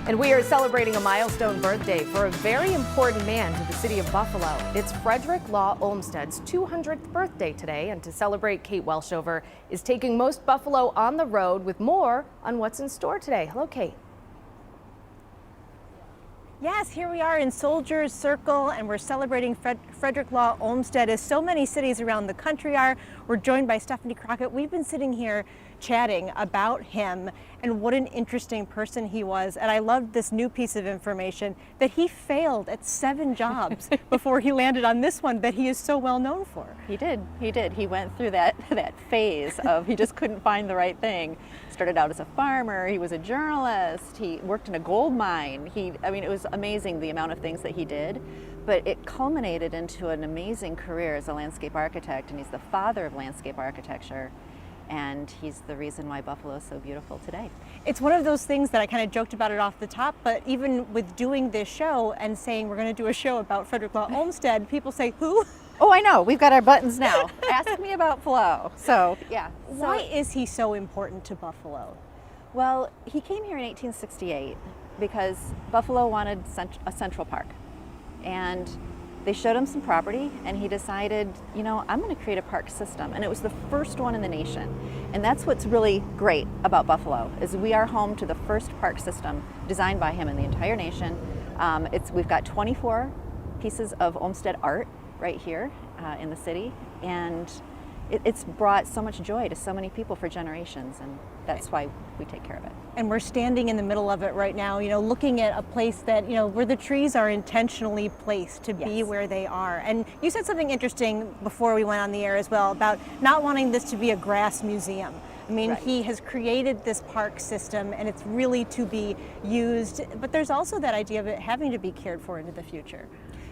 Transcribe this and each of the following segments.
And we are celebrating a milestone birthday for a very important man to the city of Buffalo. It's Frederick Law Olmsted's 200th birthday today, and to celebrate, Kate Welshover is taking Most Buffalo on the road with more on what's in store today. Hello, Kate. Yes, here we are in Soldiers Circle, and we're celebrating Frederick Law Olmsted, as so many cities around the country are. We're joined by Stephanie Crockett. We've been sitting here chatting about him and what an interesting person he was. And I loved this new piece of information that he failed at 7 jobs before he landed on this one that he is so well known for. He did. He went through that phase of he just couldn't find the right thing. Started out as a farmer, he was a journalist, he worked in a gold mine. I mean, it was amazing the amount of things that he did, but it culminated into an amazing career as a landscape architect, and he's the father of landscape architecture. And he's the reason why Buffalo is so beautiful today. It's one of those things that I kind of joked about it off the top, but even with doing this show and saying we're going to do a show about Frederick Law Olmsted, people say, who? Oh, I know. We've got our buttons now. Ask me about Flo. So, yeah. Why is he so important to Buffalo? Well, he came here in 1868 because Buffalo wanted a central park. And they showed him some property, and he decided, you know, I'm going to create a park system. And it was the first one in the nation. And that's what's really great about Buffalo, is we are home to the first park system designed by him in the entire nation. We've got 24 pieces of Olmsted art right here in the city, and it's brought so much joy to so many people for generations, and that's why we take care of it. And we're standing in the middle of it right now, you know, looking at a place that, you know, where the trees are intentionally placed to be where they are. And you said something interesting before we went on the air as well about not wanting this to be a grass museum. I mean, He has created this park system, and it's really to be used, but there's also that idea of it having to be cared for into the future.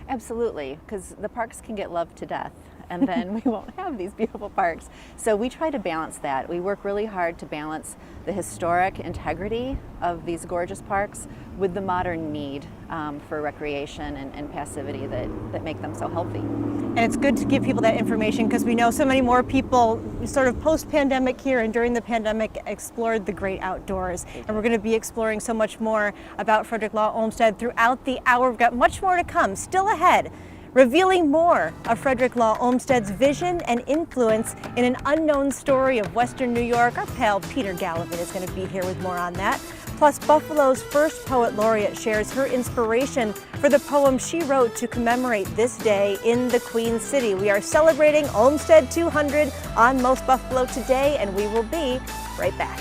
Absolutely, because the parks can get loved to death, and then we won't have these beautiful parks. So we try to balance that. We work really hard to balance the historic integrity of these gorgeous parks with the modern need for recreation and passivity that make them so healthy. And it's good to give people that information, because we know so many more people sort of post-pandemic here and during the pandemic explored the great outdoors. And we're going to be exploring so much more about Frederick Law Olmsted throughout the hour. We've got much more to come, still ahead, revealing more of Frederick Law Olmsted's vision and influence in an unknown story of Western New York. Our pal Peter Gallivan is going to be here with more on that. Plus, Buffalo's first poet laureate shares her inspiration for the poem she wrote to commemorate this day in the Queen City. We are celebrating Olmsted 200 on Most Buffalo today, and we will be right back.